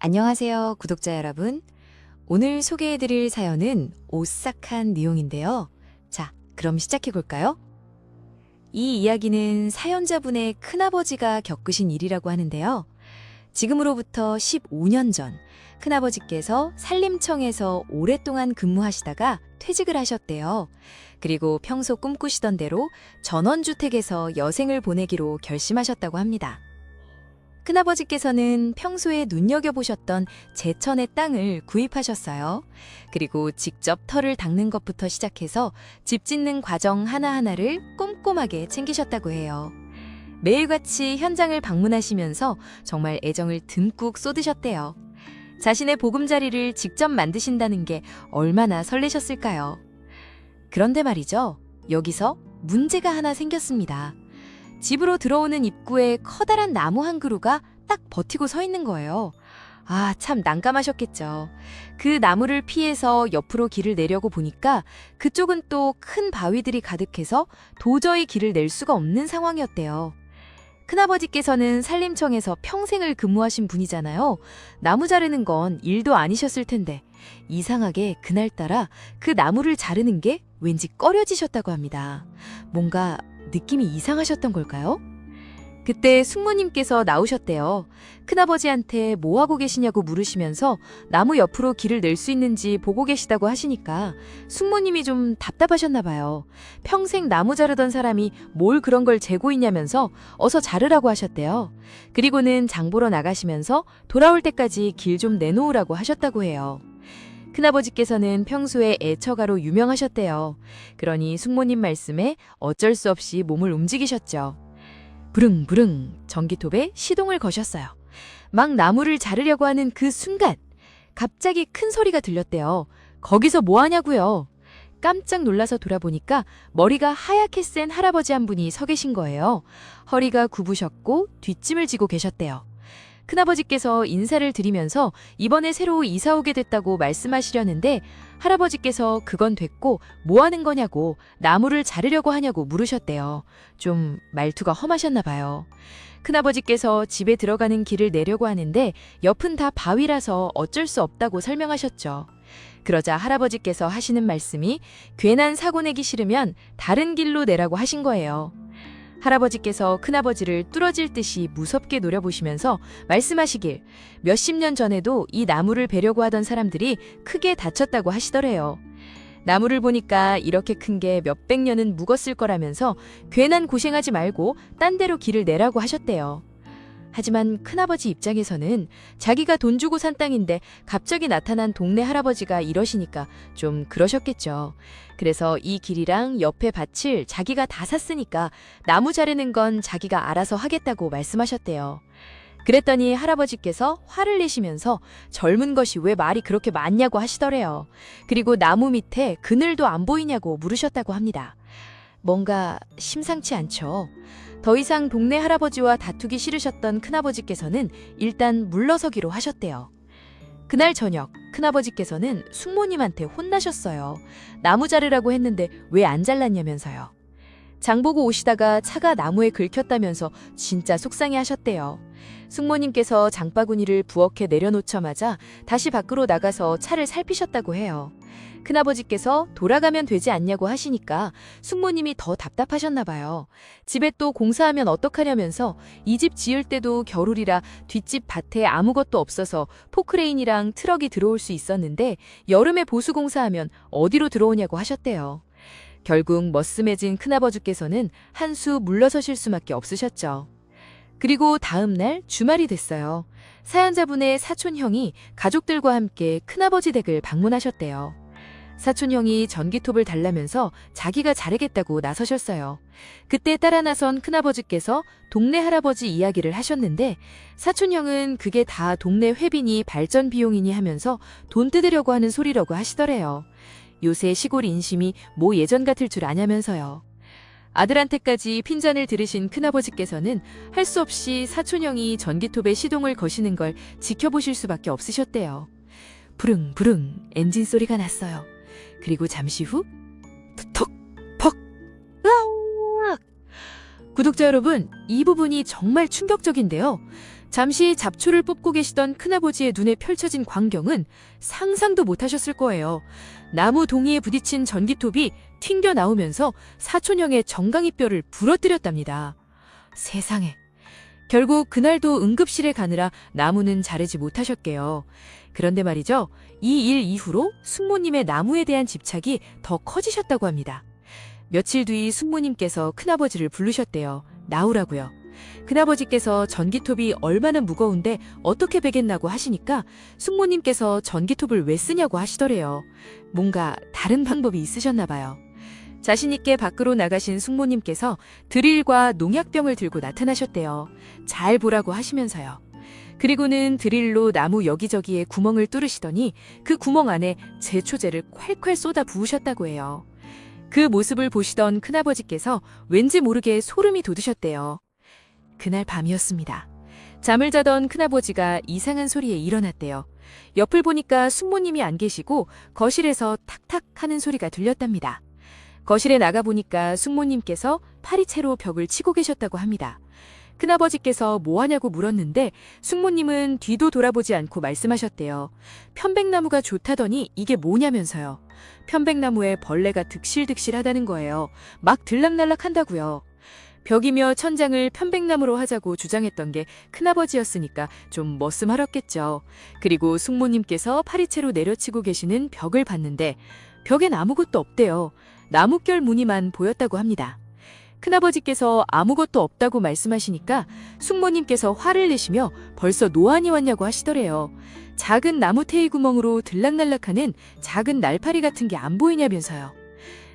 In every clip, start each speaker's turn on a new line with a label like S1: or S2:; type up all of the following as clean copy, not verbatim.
S1: 안녕하세요, 구독자 여러분. 오늘 소개해드릴 사연은 오싹한 내용인데요. 자, 그럼 시작해볼까요? 이 이야기는 사연자분의 큰아버지가 겪으신 일이라고 하는데요. 지금으로부터 15년 전, 큰아버지께서 산림청에서 오랫동안 근무하시다가 퇴직을 하셨대요. 그리고 평소 꿈꾸시던 대로 전원주택에서 여생을 보내기로 결심하셨다고 합니다. 큰아버지께서는 평소에 눈여겨보셨던 제천의 땅을 구입하셨어요. 그리고 직접 터를 닦는 것부터 시작해서 집 짓는 과정 하나하나를 꼼꼼하게 챙기셨다고 해요. 매일같이 현장을 방문하시면서 정말 애정을 듬뿍 쏟으셨대요. 자신의 보금자리를 직접 만드신다는 게 얼마나 설레셨을까요? 그런데 말이죠. 여기서 문제가 하나 생겼습니다. 집으로 들어오는 입구에 커다란 나무 한 그루가 딱 버티고 서 있는 거예요. 아, 참 난감하셨겠죠. 그 나무를 피해서 옆으로 길을 내려고 보니까 그쪽은 또 큰 바위들이 가득해서 도저히 길을 낼 수가 없는 상황이었대요. 큰아버지께서는 산림청에서 평생을 근무하신 분이잖아요. 나무 자르는 건 일도 아니셨을 텐데 이상하게 그날따라 그 나무를 자르는 게 왠지 꺼려지셨다고 합니다. 뭔가 느낌이 이상하셨던 걸까요? 그때 숙모님께서 나오셨대요. 큰아버지한테 뭐 하고 계시냐고 물으시면서 나무 옆으로 길을 낼 수 있는지 보고 계시다고 하시니까 숙모님이 좀 답답하셨나 봐요. 평생 나무 자르던 사람이 뭘 그런 걸 재고 있냐면서 어서 자르라고 하셨대요. 그리고는 장 보러 나가시면서 돌아올 때까지 길 좀 내놓으라고 하셨다고 해요. 큰아버지께서는 평소에 애처가로 유명하셨대요. 그러니 숙모님 말씀에 어쩔 수 없이 몸을 움직이셨죠. 부릉부릉 전기톱에 시동을 거셨어요. 막 나무를 자르려고 하는 그 순간 갑자기 큰 소리가 들렸대요. 거기서 뭐 하냐고요? 깜짝 놀라서 돌아보니까 머리가 하얗게 센 할아버지 한 분이 서 계신 거예요. 허리가 굽으셨고 뒷짐을 지고 계셨대요. 큰아버지께서 인사를 드리면서 이번에 새로 이사 오게 됐다고 말씀하시려는데 할아버지께서 그건 됐고 뭐 하는 거냐고 나무를 자르려고 하냐고 물으셨대요. 좀 말투가 험하셨나 봐요. 큰아버지께서 집에 들어가는 길을 내려고 하는데 옆은 다 바위라서 어쩔 수 없다고 설명하셨죠. 그러자 할아버지께서 하시는 말씀이 괜한 사고 내기 싫으면 다른 길로 내라고 하신 거예요. 할아버지께서 큰아버지를 뚫어질 듯이 무섭게 노려보시면서 말씀하시길 몇십 년 전에도 이 나무를 베려고 하던 사람들이 크게 다쳤다고 하시더래요. 나무를 보니까 이렇게 큰 게 몇백 년은 묵었을 거라면서 괜한 고생하지 말고 딴 데로 길을 내라고 하셨대요. 하지만 큰아버지 입장에서는 자기가 돈 주고 산 땅인데 갑자기 나타난 동네 할아버지가 이러시니까 좀 그러셨겠죠. 그래서 이 길이랑 옆에 밭을 자기가 다 샀으니까 나무 자르는 건 자기가 알아서 하겠다고 말씀하셨대요. 그랬더니 할아버지께서 화를 내시면서 젊은 것이 왜 말이 그렇게 많냐고 하시더래요. 그리고 나무 밑에 그늘도 안 보이냐고 물으셨다고 합니다. 뭔가 심상치 않죠. 더 이상 동네 할아버지와 다투기 싫으셨던 큰아버지께서는 일단 물러서기로 하셨대요. 그날 저녁 큰아버지께서는 숙모님한테 혼나셨어요. 나무 자르라고 했는데 왜 안 잘랐냐면서요. 장보고 오시다가 차가 나무에 긁혔다면서 진짜 속상해 하셨대요. 숙모님께서 장바구니를 부엌에 내려놓자마자 다시 밖으로 나가서 차를 살피셨다고 해요. 큰아버지께서 돌아가면 되지 않냐고 하시니까 숙모님이 더 답답하셨나 봐요. 집에 또 공사하면 어떡하냐면서 이 집 지을 때도 겨울이라 뒷집 밭에 아무것도 없어서 포크레인이랑 트럭이 들어올 수 있었는데 여름에 보수공사하면 어디로 들어오냐고 하셨대요. 결국 머쓱해진 큰아버지께서는 한 수 물러서실 수밖에 없으셨죠. 그리고 다음 날 주말이 됐어요. 사연자분의 사촌형이 가족들과 함께 큰아버지 댁을 방문하셨대요. 사촌형이 전기톱을 달라면서 자기가 자르겠다고 나서셨어요. 그때 따라 나선 큰아버지께서 동네 할아버지 이야기를 하셨는데 사촌형은 그게 다 동네 회비니 발전 비용이니 하면서 돈 뜯으려고 하는 소리라고 하시더래요. 요새 시골 인심이 뭐 예전 같을 줄 아냐면서요. 아들한테까지 핀잔을 들으신 큰아버지께서는 할 수 없이 사촌형이 전기톱에 시동을 거시는 걸 지켜보실 수밖에 없으셨대요. 부릉부릉 엔진 소리가 났어요. 그리고 잠시 후 턱! 퍽! 으악! 구독자 여러분, 이 부분이 정말 충격적인데요. 잠시 잡초를 뽑고 계시던 큰아버지의 눈에 펼쳐진 광경은 상상도 못하셨을 거예요. 나무 동이에 부딪힌 전기톱이 튕겨 나오면서 사촌형의 정강이뼈를 부러뜨렸답니다. 세상에. 결국 그날도 응급실에 가느라 나무는 자르지 못하셨게요. 그런데 말이죠. 이 일 이후로 숙모님의 나무에 대한 집착이 더 커지셨다고 합니다. 며칠 뒤 숙모님께서 큰아버지를 부르셨대요. 나오라고요. 큰아버지께서 전기톱이 얼마나 무거운데 어떻게 베겠나고 하시니까 숙모님께서 전기톱을 왜 쓰냐고 하시더래요. 뭔가 다른 방법이 있으셨나 봐요. 자신있게 밖으로 나가신 숙모님께서 드릴과 농약병을 들고 나타나셨대요. 잘 보라고 하시면서요. 그리고는 드릴로 나무 여기저기에 구멍을 뚫으시더니 그 구멍 안에 제초제를 콸콸 쏟아 부으셨다고 해요. 그 모습을 보시던 큰아버지께서 왠지 모르게 소름이 돋으셨대요. 그날 밤이었습니다. 잠을 자던 큰아버지가 이상한 소리에 일어났대요. 옆을 보니까 숙모님이 안 계시고 거실에서 탁탁 하는 소리가 들렸답니다. 거실에 나가보니까 숙모님께서 파리채로 벽을 치고 계셨다고 합니다. 큰아버지께서 뭐 하냐고 물었는데 숙모님은 뒤도 돌아보지 않고 말씀하셨대요. 편백나무가 좋다더니 이게 뭐냐면서요. 편백나무에 벌레가 득실득실하다는 거예요. 막 들락날락 한다고요. 벽이며 천장을 편백나무로 하자고 주장했던 게 큰아버지였으니까 좀 머슴하렀겠죠. 그리고 숙모님께서 파리채로 내려치고 계시는 벽을 봤는데 벽엔 아무것도 없대요. 나뭇결 무늬만 보였다고 합니다. 큰아버지께서 아무것도 없다고 말씀하시니까 숙모님께서 화를 내시며 벌써 노안이 왔냐고 하시더래요. 작은 나무 테이 구멍으로 들락날락하는 작은 날파리 같은 게 안 보이냐면서요.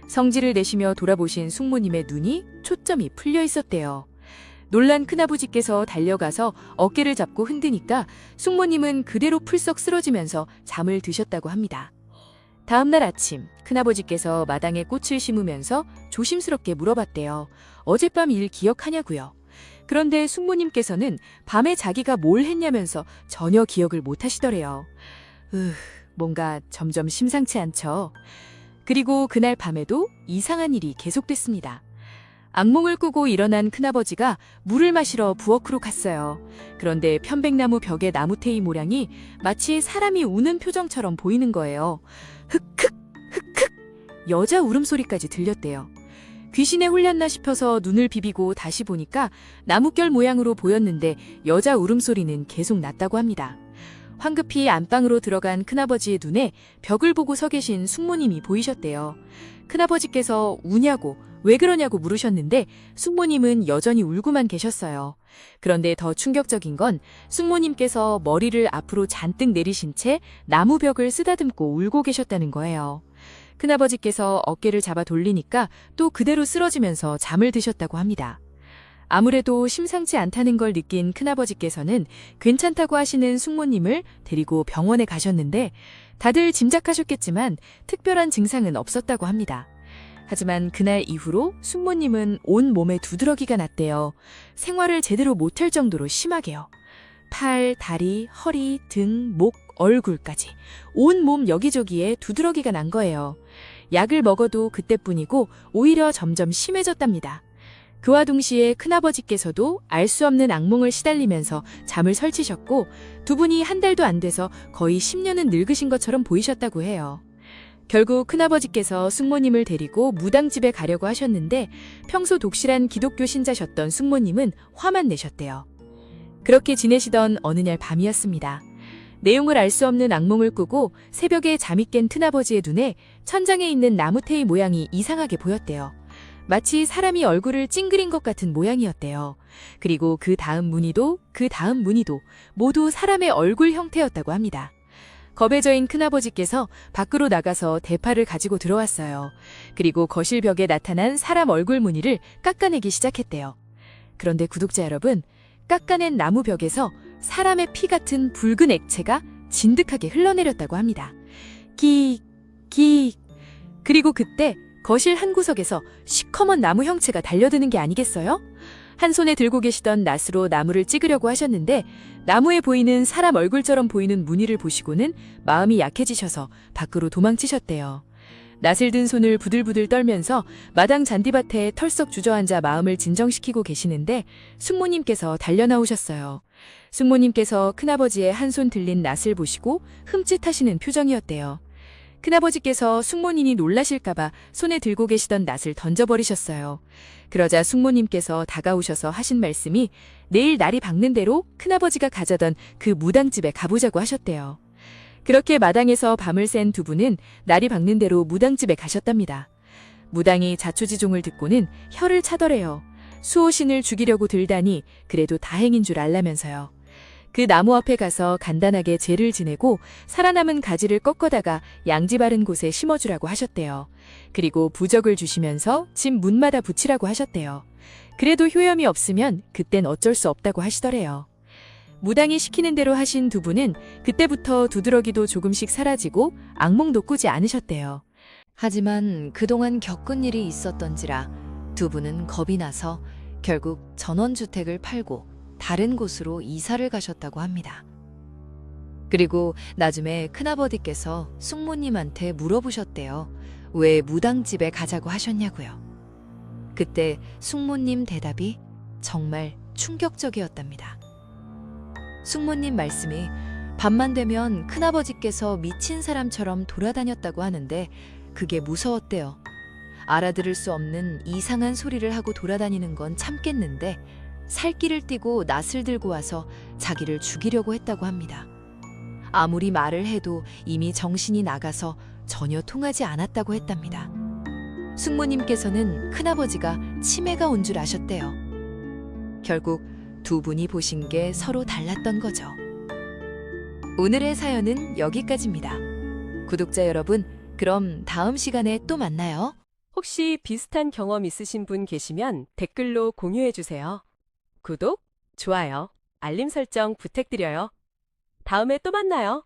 S1: 성질을 내시며 돌아보신 숙모님의 눈이 초점이 풀려 있었대요. 놀란 큰아버지께서 달려가서 어깨를 잡고 흔드니까 숙모님은 그대로 풀썩 쓰러지면서 잠을 드셨다고 합니다. 다음날 아침 큰아버지께서 마당에 꽃을 심으면서 조심스럽게 물어봤대요. 어젯밤 일 기억하냐고요. 그런데 숙모님께서는 밤에 자기가 뭘 했냐면서 전혀 기억을 못 하시더래요. 뭔가 점점 심상치 않죠. 그리고 그날 밤에도 이상한 일이 계속됐습니다. 악몽을 꾸고 일어난 큰아버지가 물을 마시러 부엌으로 갔어요. 그런데 편백나무 벽의 나무테이 모양이 마치 사람이 우는 표정처럼 보이는 거예요. 흑흑 흑흑 여자 울음소리까지 들렸대요. 귀신에 홀렸나 싶어서 눈을 비비고 다시 보니까 나뭇결 모양으로 보였는데 여자 울음소리는 계속 났다고 합니다. 황급히 안방으로 들어간 큰아버지의 눈에 벽을 보고 서 계신 숙모님이 보이셨대요. 큰아버지께서 우냐고 왜 그러냐고 물으셨는데 숙모님은 여전히 울고만 계셨어요. 그런데 더 충격적인 건 숙모님께서 머리를 앞으로 잔뜩 내리신 채 나무벽을 쓰다듬고 울고 계셨다는 거예요. 큰아버지께서 어깨를 잡아 돌리니까 또 그대로 쓰러지면서 잠을 드셨다고 합니다. 아무래도 심상치 않다는 걸 느낀 큰아버지께서는 괜찮다고 하시는 숙모님을 데리고 병원에 가셨는데 다들 짐작하셨겠지만 특별한 증상은 없었다고 합니다. 하지만 그날 이후로 숙모님은 온 몸에 두드러기가 났대요. 생활을 제대로 못할 정도로 심하게요. 팔, 다리, 허리, 등, 목, 얼굴까지 온 몸 여기저기에 두드러기가 난 거예요. 약을 먹어도 그때뿐이고 오히려 점점 심해졌답니다. 그와 동시에 큰아버지께서도 알 수 없는 악몽을 시달리면서 잠을 설치셨고 두 분이 한 달도 안 돼서 거의 10년은 늙으신 것처럼 보이셨다고 해요. 결국 큰아버지께서 숙모님을 데리고 무당집에 가려고 하셨는데 평소 독실한 기독교 신자셨던 숙모님은 화만 내셨대요. 그렇게 지내시던 어느 날 밤이었습니다. 내용을 알 수 없는 악몽을 꾸고 새벽에 잠이 깬 큰아버지의 눈에 천장에 있는 나무테이 모양이 이상하게 보였대요. 마치 사람이 얼굴을 찡그린 것 같은 모양이었대요. 그리고 그 다음 무늬도 모두 사람의 얼굴 형태였다고 합니다. 겁에 져인 큰아버지께서 밖으로 나가서 대파를 가지고 들어왔어요. 그리고 거실 벽에 나타난 사람 얼굴 무늬를 깎아내기 시작했대요. 그런데 구독자 여러분, 깎아낸 나무 벽에서 사람의 피 같은 붉은 액체가 진득하게 흘러내렸다고 합니다. 기. 그리고 그때 거실 한 구석에서 시커먼 나무 형체가 달려드는 게 아니겠어요? 한 손에 들고 계시던 낫으로 나무를 찍으려고 하셨는데 나무에 보이는 사람 얼굴처럼 보이는 무늬를 보시고는 마음이 약해지셔서 밖으로 도망치셨대요. 낫을 든 손을 부들부들 떨면서 마당 잔디밭에 털썩 주저앉아 마음을 진정시키고 계시는데 숙모님께서 달려나오셨어요. 숙모님께서 큰아버지의 한 손 들린 낫을 보시고 흠칫하시는 표정이었대요. 큰아버지께서 숙모님이 놀라실까봐 손에 들고 계시던 낫을 던져버리셨어요. 그러자 숙모님께서 다가오셔서 하신 말씀이 내일 날이 밝는 대로 큰아버지가 가자던 그 무당집에 가보자고 하셨대요. 그렇게 마당에서 밤을 샌 두 분은 날이 밝는 대로 무당집에 가셨답니다. 무당이 자초지종을 듣고는 혀를 차더래요. 수호신을 죽이려고 들다니 그래도 다행인 줄 알라면서요. 그 나무 앞에 가서 간단하게 제를 지내고 살아남은 가지를 꺾어다가 양지 바른 곳에 심어주라고 하셨대요. 그리고 부적을 주시면서 집 문마다 붙이라고 하셨대요. 그래도 효염이 없으면 그땐 어쩔 수 없다고 하시더래요. 무당이 시키는 대로 하신 두 분은 그때부터 두드러기도 조금씩 사라지고 악몽도 꾸지 않으셨대요. 하지만 그동안 겪은 일이 있었던지라 두 분은 겁이 나서 결국 전원주택을 팔고 다른 곳으로 이사를 가셨다고 합니다. 그리고 나중에 큰아버지께서 숙모님한테 물어보셨대요. 왜 무당집에 가자고 하셨냐고요. 그때 숙모님 대답이 정말 충격적이었답니다. 숙모님 말씀이 밤만 되면 큰아버지께서 미친 사람처럼 돌아다녔다고 하는데 그게 무서웠대요. 알아들을 수 없는 이상한 소리를 하고 돌아다니는 건 참겠는데 살길을 띠고 낫을 들고 와서 자기를 죽이려고 했다고 합니다. 아무리 말을 해도 이미 정신이 나가서 전혀 통하지 않았다고 했답니다. 숙모님께서는 큰아버지가 치매가 온 줄 아셨대요. 결국 두 분이 보신 게 서로 달랐던 거죠. 오늘의 사연은 여기까지입니다. 구독자 여러분, 그럼 다음 시간에 또 만나요.
S2: 혹시 비슷한 경험 있으신 분 계시면 댓글로 공유해 주세요. 구독, 좋아요, 알림 설정 부탁드려요. 다음에 또 만나요.